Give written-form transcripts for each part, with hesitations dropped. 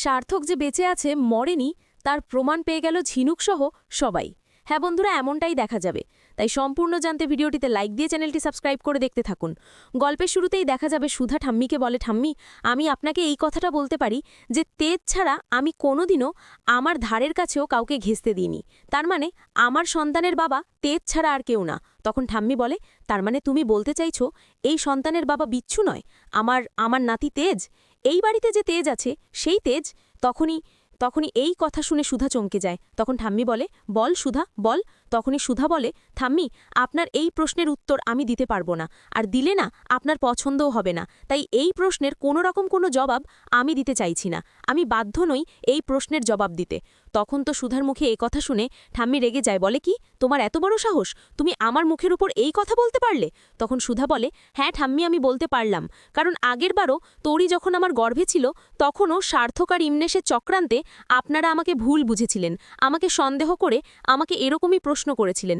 সার্থক যে বেঁচে আছে মরেনি তার প্রমাণ পেয়ে গেল ঝিনুকসহ সবাই। হ্যাঁ বন্ধুরা, এমনটাই দেখা যাবে। তাই সম্পূর্ণ জানতে ভিডিওটিতে লাইক দিয়ে চ্যানেলটি সাবস্ক্রাইব করে দেখতে থাকুন। গল্পের শুরুতেই দেখা যাবে সুধা ঠাম্মিকে বলে, ঠাম্মি, আমি আপনাকে এই কথাটা বলতে পারি যে তেজ ছাড়া আমি কোনোদিনও আমার ধারের কাছেও কাউকে ঘেঁষতে দিইনি। তার মানে আমার সন্তানের বাবা তেজ ছাড়া আর কেউ না। তখন ঠাম্মি বলে, তার মানে তুমি বলতে চাইছো এই সন্তানের বাবা বিচ্ছু নয়, আমার আমার নাতি তেজ? এই বাড়িতে যে তেজ আছে সেই তেজ? তখনই তখনই এই কথা শুনে সুধা চমকে যায়। তখন ঠাম্মি বলে, বল সুধা, বল। তখনই সুধা বলে, ঠাম্মি, আপনার এই প্রশ্নের উত্তর আমি দিতে পারবো না, আর দিলে না আপনার পছন্দও হবে না। তাই এই প্রশ্নের কোনো রকম কোনো জবাব আমি দিতে চাইছি না। আমি বাধ্য নই এই প্রশ্নের জবাব দিতে। তখন তো সুধার মুখে এই কথা শুনে ঠাম্মি রেগে যায়, বলে, কি তোমার এত বড় সাহস, তুমি আমার মুখের উপর এই কথা বলতে পারলে? তখন সুধা বলে, হ্যাঁ ঠাম্মি, আমি বলতে পারলাম, কারণ আগেরবারও তোরই যখন আমার গর্ভে ছিল তখনও সার্থক আর ইমনেশের চক্রান্তে আপনারা আমাকে ভুল বুঝেছিলেন, আমাকে সন্দেহ করে আমাকে এরকমই প্রশ্ন করেছিলেন।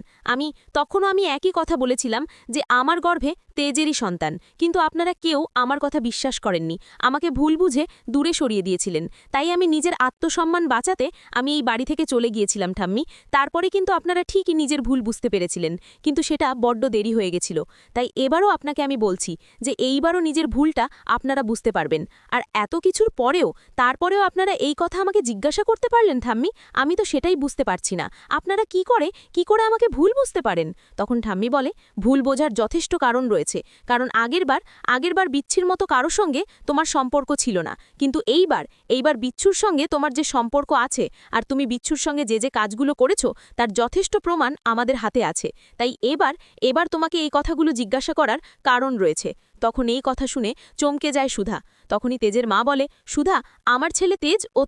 তখনও আমি একই কথা বলেছিলাম যে আমার গর্ভে তেজেরই সন্তান, কিন্তু আপনারা কেউ আমার কথা বিশ্বাস করেননি, আমাকে ভুল বুঝে দূরে সরিয়ে দিয়েছিলেন। তাই আমি নিজের আত্মসম্মান বাঁচাতে আমি এই বাড়ি থেকে চলে গিয়েছিলাম ঠাম্মি। তারপরে কিন্তু আপনারা ঠিকই নিজের ভুল বুঝতে পেরেছিলেন, কিন্তু সেটা বড্ড দেরি হয়ে গেছিল। তাই এবারও আপনাকে আমি বলছি যে এইবারও নিজের ভুলটা আপনারা বুঝতে পারবেন। আর এত কিছুর পরেও তারপরেও আপনারা এই কথা আমাকে জিজ্ঞাসা করতে পারলেন ঠাম্মি? আমি তো সেটাই বুঝতে পারছি না, আপনারা কি করে আমাকে ভুল বুঝতে পারেন? তখন ঠাম্মি বলে, ভুল বোঝার যথেষ্ট কারণ রয়েছে, কারণ আগেরবার বিচ্ছির মতো কারো সঙ্গে তোমার সম্পর্ক ছিল না, কিন্তু এইবার বিচ্ছুর সঙ্গে তোমার যে সম্পর্ক আছে, আর তুমি বিচ্ছুর সঙ্গে যে যে কাজগুলো করেছো তার যথেষ্ট প্রমাণ আমাদের হাতে আছে। তাই এবার তোমাকে এই কথাগুলো জিজ্ঞাসা করার কারণ রয়েছে। তখন এই কথা শুনে চমকে যায় সুধা। তখনই তেজের মা বলে, সুধা, আমার ছেলে তেজ ও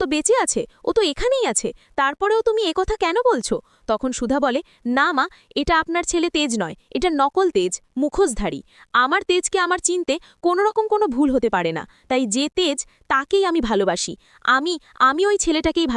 তো বেঁচে আছে, ও তো এখানেই আছে, তারপরেও তুমি কথা কেন বলছো? তখন সুধা বলে, না মা, এটা আপনার ছেলে তেজ নয়, এটা নকল তেজ, মুখোশধারী। আমার তেজকে আমার চিনতে কোনোরকম কোনো ভুল হতে পারে না। তাই যে তেজ, তাকেই আমি ভালোবাসি। আমি ওই ছেলেটাকেই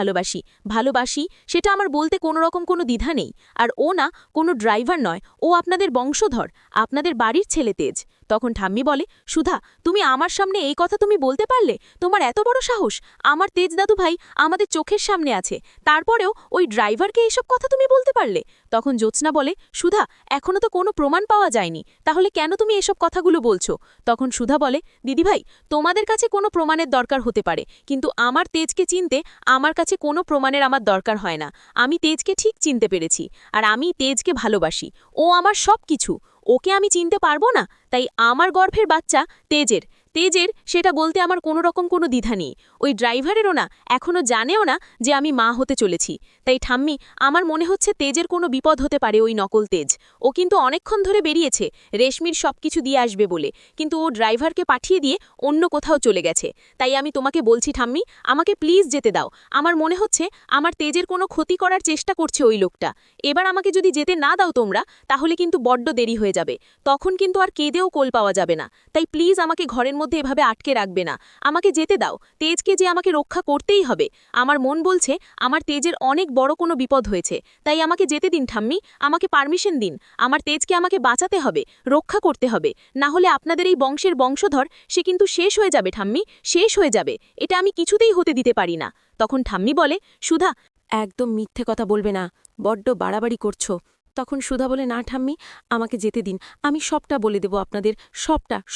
ভালোবাসি, সেটা আমার বলতে কোনোরকম কোনো দ্বিধা নেই। আর ও না কোনো ড্রাইভার নয়, ও আপনাদের বংশধর, আপনাদের বাড়ির ছেলে তেজ। তখন ঠাম্মি বলে, সুধা, তুমি আমার সামনে এই কথা তুমি বলতে পারলে? তোমার এত বড় সাহস? আমার তেজ দাদু ভাই আমাদের চোখের সামনে আছে, তারপরেও ওই ড্রাইভারকে এইসব কথা তুমি বলতে পারলে? তখন জ্যোৎস্না বলে, সুধা, এখনো তো কোনো প্রমাণ পাওয়া যায়নি, তাহলে কেন তুমি এসব কথাগুলো বলছো? তখন সুধা বলে, দিদিভাই, তোমাদের কাছে কোনো প্রমাণের দরকার হতে পারে, কিন্তু আমার তেজকে চিনতে আমার কাছে কোনো প্রমাণের আমার দরকার হয় না। আমি তেজকে ঠিক চিনতে পেরেছি, আর আমি তেজকে ভালোবাসি। ও আমার সব কিছু, ওকে আমি চিনতে পারবো না? তাই আমার গর্ভের বাচ্চা তেজের সেটা বলতে আমার কোনো রকম কোনো দ্বিধা নেই। ওই ড্রাইভারেরও না, এখনও জানেও না যে আমি মা হতে চলেছি। তাই ঠাম্মি, আমার মনে হচ্ছে তেজের কোনো বিপদ হতে পারে। ওই নকল তেজ, ও কিন্তু অনেকক্ষণ ধরে বেরিয়েছে রেশমির সব কিছু দিয়ে আসবে বলে, কিন্তু ও ড্রাইভারকে পাঠিয়ে দিয়ে অন্য কোথাও চলে গেছে। তাই আমি তোমাকে বলছি ঠাম্মি, আমাকে প্লিজ যেতে দাও। আমার মনে হচ্ছে আমার তেজের কোনো ক্ষতি করার চেষ্টা করছে ওই লোকটা। এবার আমাকে যদি যেতে না দাও তোমরা, তাহলে কিন্তু বড্ড দেরি হয়ে যাবে, তখন কিন্তু আর কেঁদেও কোল পাওয়া যাবে না। তাই প্লিজ আমাকে ঘরের মধ্যে এভাবে আটকে রাখবে না, আমাকে যেতে দাও। তেজকে যে আমাকে রক্ষা করতেই হবে। আমার মন বলছে আমার তেজের অনেক বড় কোনো বিপদ হয়েছে, তাই আমাকে যেতে দিন ঠাম্মি, আমাকে পারমিশন দিন। আমার তেজকে আমাকে বাঁচাতে হবে, রক্ষা করতে হবে, না হলে আপনাদের এই বংশের বংশধর সে কিন্তু শেষ হয়ে যাবে ঠাম্মি, শেষ হয়ে যাবে। এটা আমি কিছুতেই হতে দিতে পারি না। তখন ঠাম্মি বলে, সুধা, একদম মিথ্যে কথা বলবে না, বড্ড বাড়াবাড়ি করছো। তখন সুধা বলে, না ঠাম্মি, আমাকে যেতে দিন, আমি সবটা বলে দেব আপনাদের,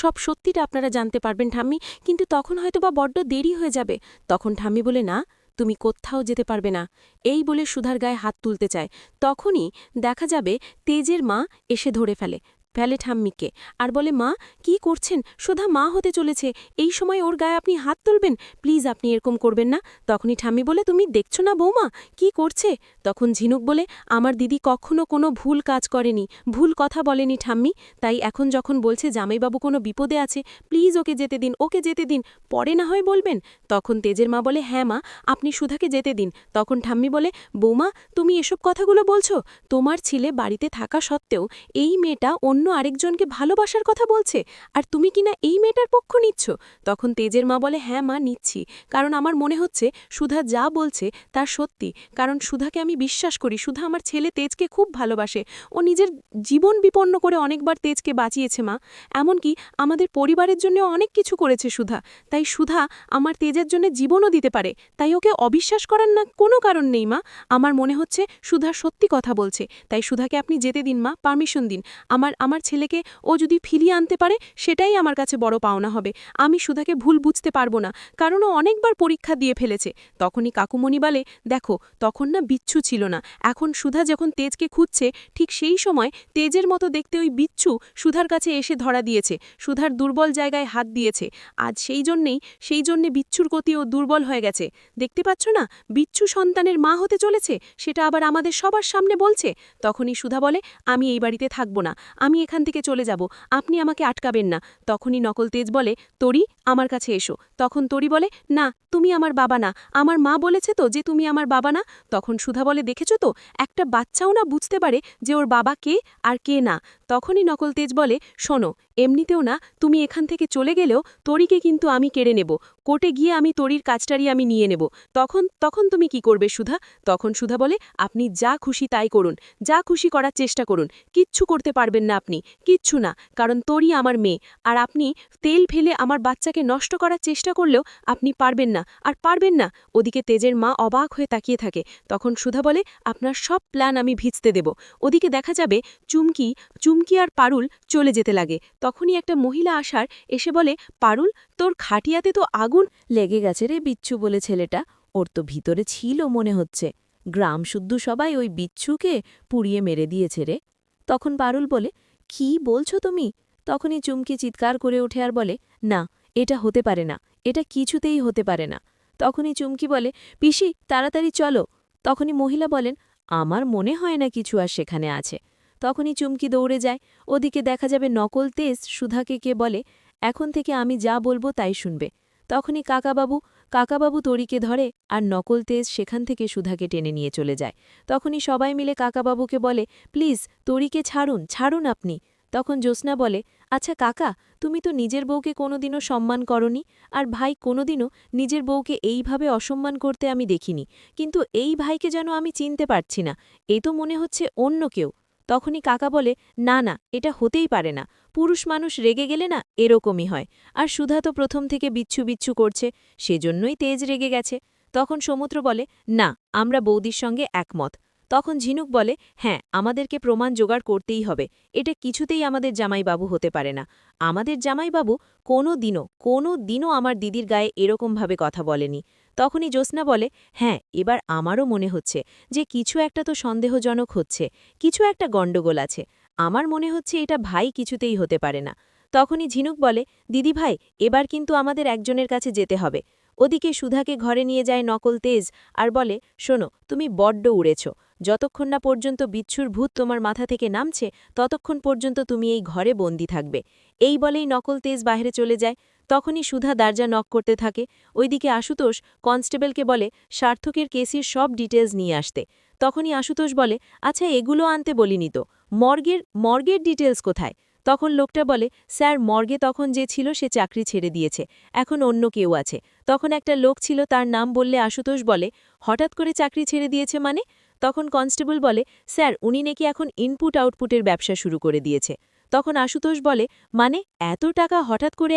সব সত্যিটা আপনারা জানতে পারবেন ঠাম্মি, কিন্তু তখন হয়তো বা বড্ড দেরি হয়ে যাবে। তখন ঠাম্মি বলে, না, তুমি কোথাও যেতে পারবে না। এই বলে সুধার গায়ে হাত তুলতে চায়। তখনই দেখা যাবে তেজের মা এসে ধরে ফেলে ঠাম্মিকে, আর বলে, মা, কি করছেন? সুধা মা হতে চলেছে, এই সময় ওর গায়ে আপনি হাত তুলবেন? প্লিজ আপনি এরকম করবেন না। তখনই ঠাম্মি বলে, তুমি দেখছো না বৌমা কি করছে? তখন ঝিনুক বলে, আমার দিদি কখনো কোনো ভুল কাজ করেনি, ভুল কথা বলেনি ঠাম্মি, তাই এখন যখন বলছে জামাইবাবু কোনো বিপদে আছে, প্লিজ ওকে যেতে দিন, পরে না হয় বলবেন। তখন তেজের মা বলে, হ্যাঁ মা, আপনি সুধাকে যেতে দিন। তখন ঠাম্মি বলে, বৌমা, তুমি এসব কথাগুলো বলছো? তোমার ছেলে বাড়িতে থাকা সত্ত্বেও এই মেয়েটা অন্য অন্য আরেকজনকে ভালোবাসার কথা বলছে, আর তুমি কিনা এই মেয়েটার পক্ষ নিচ্ছ। তখন তেজের মা বলে, হ্যাঁ মা, নিচ্ছি, কারণ আমার মনে হচ্ছে সুধা যা বলছে তার সত্যি। কারণ সুধাকে আমি বিশ্বাস করি, সুধা আমার ছেলে তেজকে খুব ভালোবাসে। ও নিজের জীবন বিপন্ন করে অনেকবার তেজকে বাঁচিয়েছে মা, এমনকি আমাদের পরিবারের জন্য অনেক কিছু করেছে সুধা। তাই সুধা আমার তেজের জন্য জীবনও দিতে পারে, তাই ওকে অবিশ্বাস করার না কোনো কারণ নেই মা। আমার মনে হচ্ছে সুধা সত্যি কথা বলছে, তাই সুধাকে আপনি যেতে দিন মা, পারমিশন দিন। আমার ছেলেকে ও যদি ফিরিয়ে আনতে পারে সেটাই আমার কাছে বড় পাওনা হবে। আমি সুধাকে ভুল বুঝতে পারবো না, কারণ ও অনেকবার পরীক্ষা দিয়ে ফেলেছে। তখনই কাকুমণি বলে, দেখো তখন না বিচ্ছু ছিল না, এখন সুধা যখন তেজকে খুঁজছে ঠিক সেই সময় তেজের মতো দেখতে ওই বিচ্ছু সুধার কাছে এসে ধরা দিয়েছে, সুধার দুর্বল জায়গায় হাত দিয়েছে। আজ সেই জন্যে বিচ্ছুর গতি ও দুর্বল হয়ে গেছে। দেখতে পাচ্ছ না, বিচ্ছু সন্তানের মা হতে চলেছে, সেটা আবার আমাদের সবার সামনে বলছে। তখনই সুধা বলে, আমি এই বাড়িতে থাকবো না, আমি এখান থেকে চলে যাব, আপনি আমাকে আটকাবেন না। তখনই নকল তেজ বলে, তরি আমার কাছে এসো। তখন তরি বলে, না তুমি আমার বাবা না, আমার মা বলেছে তো যে তুমি আমার বাবা না। তখন সুধা বলে, দেখেছো তো, একটা বাচ্চাও না বুঝতে পারে যে ওর বাবা কে আর কে না। তখনই নকল তেজ বলে, শোনো, এমনিতেও না তুমি এখান থেকে চলে গেলেও তরিকে কিন্তু আমি কেড়ে নেব, কোর্টে গিয়ে আমি তরির কাজটারি আমি নিয়ে নেব। তখন তুমি কি করবে সুধা? তখন সুধা বলে, আপনি যা খুশি তাই করুন, যা খুশি করার চেষ্টা করুন, কিচ্ছু করতে পারবেন না আপনি, কিচ্ছু না, কারণ তরি আমার মেয়ে, আর আপনি তেল ফেলে আমার বাচ্চাকে নষ্ট করার চেষ্টা করলেও আপনি পারবেন না, আর পারবেন না। ওদিকে তেজের মা অবাক হয়ে তাকিয়ে থাকে। তখন সুধা বলে, আপনার সব প্ল্যান আমি ভিজতে দেব। ওদিকে দেখা যাবে চুমকি আর পারুল চলে যেতে লাগে। তখনই একটা মহিলা আসার এসে বলে, পারুল, তোর খাটিয়াতে তো আগুন লেগে গেছে রে বিচ্ছু বলে ছেলেটা, ওর তো ভিতরে ছিল মনে হচ্ছে। গ্রাম শুদ্ধ সবাই ওই বিচ্ছুকে পুড়িয়ে মেরে দিয়েছে রে। তখন পারুল বলে, কি বলছো তুমি? তখনই চুমকি চিৎকার করে ওঠে আর বলে, না, এটা হতে পারে না, এটা কিছুতেই হতে পারে না। তখনই চুমকি বলে, পিসি তাড়াতাড়ি চলো। তখনই মহিলা বলেন, আমার মনে হয় না কিছু আর সেখানে আছে। তখনই চুমকি দৌড়ে যায়। ওদিকে দেখা যাবে নকল তেজ সুধাকে কে বলে, এখন থেকে আমি যা বলবো তাই শুনবে। তখনই কাকাবাবু তরিকে ধরে, আর নকল তেজ সেখান থেকে সুধাকে টেনে নিয়ে চলে যায়। তখনই সবাই মিলে কাকাবাবুকে বলে, প্লিজ তরিকে ছাড়ুন আপনি। তখন জ্যোৎস্না বলে, আচ্ছা কাকা, তুমি তো নিজের বউকে কোনোদিনও সম্মান করনি, আর ভাই কোনোদিনও নিজের বউকে এইভাবে অসম্মান করতে আমি দেখিনি, কিন্তু এই ভাইকে যেন আমি চিনতে পারছি না, এ তো মনে হচ্ছে অন্য কেউ। তখনই কাকা বলে, না না, এটা হতেই পারে না, পুরুষ মানুষ রেগে গেলে না এরকমই হয়, আর সুধা তো প্রথম থেকে বিচ্ছু করছে, সেজন্যই তেজ রেগে গেছে। তখন সমুদ্র বলে, না, আমরা বৌদির সঙ্গে একমত। তখন ঝিনুক বলে, হ্যাঁ, আমাদেরকে প্রমাণ জোগাড় করতেই হবে, এটা কিছুতেই আমাদের জামাইবাবু হতে পারে না। আমাদের জামাইবাবু কোনো দিনও আমার দিদির গায়ে এরকমভাবে কথা বলেনি। তখনই জ্যোৎস্না বলে, হ্যাঁ, এবার আমারও মনে হচ্ছে যে কিছু একটা তো সন্দেহজনক হচ্ছে, কিছু একটা গণ্ডগোল আছে। আমার মনে হচ্ছে এটা ভাই কিছুতেই হতে পারে না। তখনই ঝিনুক বলে, দিদি ভাই, এবার কিন্তু আমাদের একজনের কাছে যেতে হবে। ওদিকে সুধাকে ঘরে নিয়ে যায় নকল তেজ আর বলে, শোনো, তুমি বড্ড উড়েছ, যতক্ষণ না পর্যন্ত বিচ্ছুর ভূত তোমার মাথা থেকে নামছে ততক্ষণ পর্যন্ত তুমি এই ঘরে বন্দি থাকবে। এই বলেই নকল তেজ বাইরে চলে যায়। তখনই সুধা দরজা নক করতে থাকে। ওইদিকে আশুতোষ কনস্টেবলকে বলে, সার্থকের কেসের সব ডিটেলস নিয়ে আসতে। তখনই আশুতোষ বলে, আচ্ছা এগুলো আনতে বলিনি তো, মর্গের ডিটেলস কোথায়? তখন লোকটা বলে, স্যার, মর্গে তখন যে ছিল সে চাকরি ছেড়ে দিয়েছে, এখন অন্য কেউ আছে। তখন একটা লোক ছিল, তার নাম বললে আশুতোষ বলে, হঠাৎ করে চাকরি ছেড়ে দিয়েছে মানে? তখন কনস্টেবল বলে, স্যার, উনি নাকি এখন ইনপুট আউটপুটের ব্যবসা শুরু করে দিয়েছে। তখন আশুতোষ বলে, মানে এত টাকা হঠাৎ করে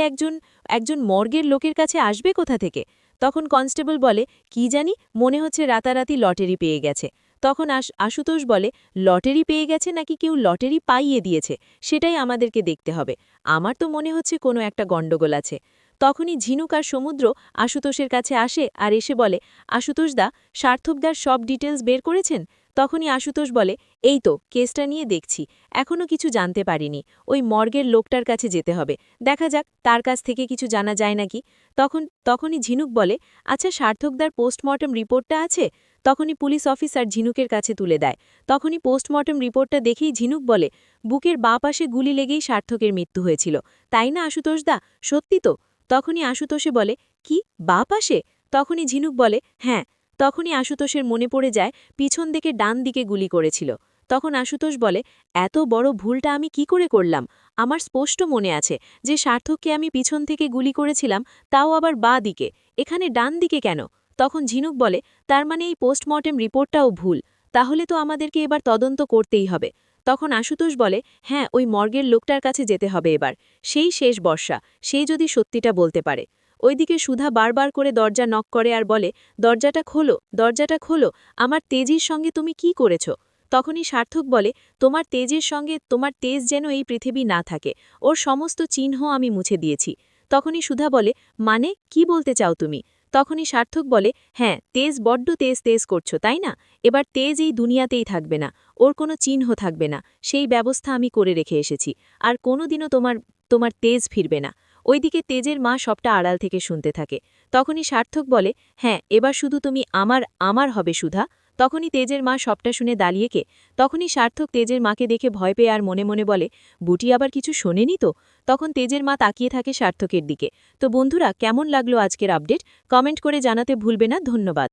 একজন মর্গের লোকের কাছে আসবে কোথা থেকে? তখন কনস্টেবল বলে, কি জানি, মনে হচ্ছে রাতারাতি লটারি পেয়ে গেছে। তখন আশুতোষ বলে, লটারি পেয়ে গেছে নাকি কেউ লটারি পাইয়ে দিয়েছে, সেটাই আমাদেরকে দেখতে হবে। আমার তো মনে হচ্ছে কোনো একটা গণ্ডগোল আছে। তখনই ঝিনুক আর সমুদ্র আশুতোষের কাছে আসে আর এসে বলে, আশুতোষদা, সার্থকদার সব ডিটেলস বের করেছেন? তখনই আশুতোষ বলে, এই তো কেসটা নিয়ে দেখছি, এখনও কিছু জানতে পারিনি, ওই মর্গের লোকটার কাছে যেতে হবে, দেখা যাক তার কাছ থেকে কিছু জানা যায় নাকি। তখনই ঝিনুক বলে, আচ্ছা সার্থকদার পোস্টমর্টম রিপোর্টটা আছে? তখনই পুলিশ অফিসার ঝিনুকের কাছে তুলে দেয়। তখনই পোস্টমর্টম রিপোর্টটা দেখেই ঝিনুক বলে, বুকের বাঁ পাশে গুলি লেগেই সার্থকের মৃত্যু হয়েছিল, তাই না আশুতোষদা? সত্যি তো? তখনই আশুতোষে বলে, কি, বাঁ পাশে? তখনই ঝিনুক বলে, হ্যাঁ। তখনই আশুতোষের মনে পড়ে যায় পিছন দিকে ডান দিকে গুলি করেছিল। তখন আশুতোষ বলে, এত বড় ভুলটা আমি কি করে করলাম? আমার স্পষ্ট মনে আছে যে সার্থককে আমি পিছন থেকে গুলি করেছিলাম, তাও আবার বাঁ দিকে, এখানে ডান দিকে কেন? তখন ঝিনুক বলে, তার মানে এই পোস্টমর্টেম রিপোর্টটাও ভুল, তাহলে তো আমাদেরকে এবার তদন্ত করতেই হবে। তখন আশুতোষ বলে, হ্যাঁ, ওই মর্গের লোকটার কাছে যেতে হবে এবার, সেই শেষ বর্ষা, সেই যদি সত্যিটা বলতে পারে। ওইদিকে সুধা বারবার করে দরজা নক করে আর বলে, দরজাটা খোলো, দরজাটা খোলো, আমার তেজির সঙ্গে তুমি কি করেছ? তখনই সার্থক বলে, তোমার তেজের সঙ্গে তোমার তেজ যেন এই পৃথিবী না থাকে, ওর সমস্ত চিহ্ন আমি মুছে দিয়েছি। তখনই সুধা বলে, মানে কি বলতে চাও তুমি? তখনই সার্থক বলে, হ্যাঁ, তেজ বড্ড তেজ তেজ করছো, তাই না? এবার তেজ এই দুনিয়াতেই থাকবে না, ওর কোনো চিহ্ন থাকবে না, সেই ব্যবস্থা আমি করে রেখে এসেছি, আর কোনোদিনও তোমার তোমার তেজ ফিরবে না। ওইদিকে তেজের মা সবটা আড়াল থেকে শুনতে থাকে। তখনই সার্থক বলে, হ্যাঁ, এবার শুধু তুমি আমার আমার হবে সুধা। তখনই তেজের মা সবটা শুনে দাঁড়িয়েকে। তখনই সার্থক তেজের মাকে দেখে ভয় পেয়ে আর মনে মনে বলে, বুটি আবার কিছু শোনেনি তো? তখন তেজের মা তাকিয়ে থাকে সার্থকের দিকে। তো বন্ধুরা, কেমন লাগলো আজকের আপডেট? কমেন্ট করে জানাতে ভুলবে না। ধন্যবাদ।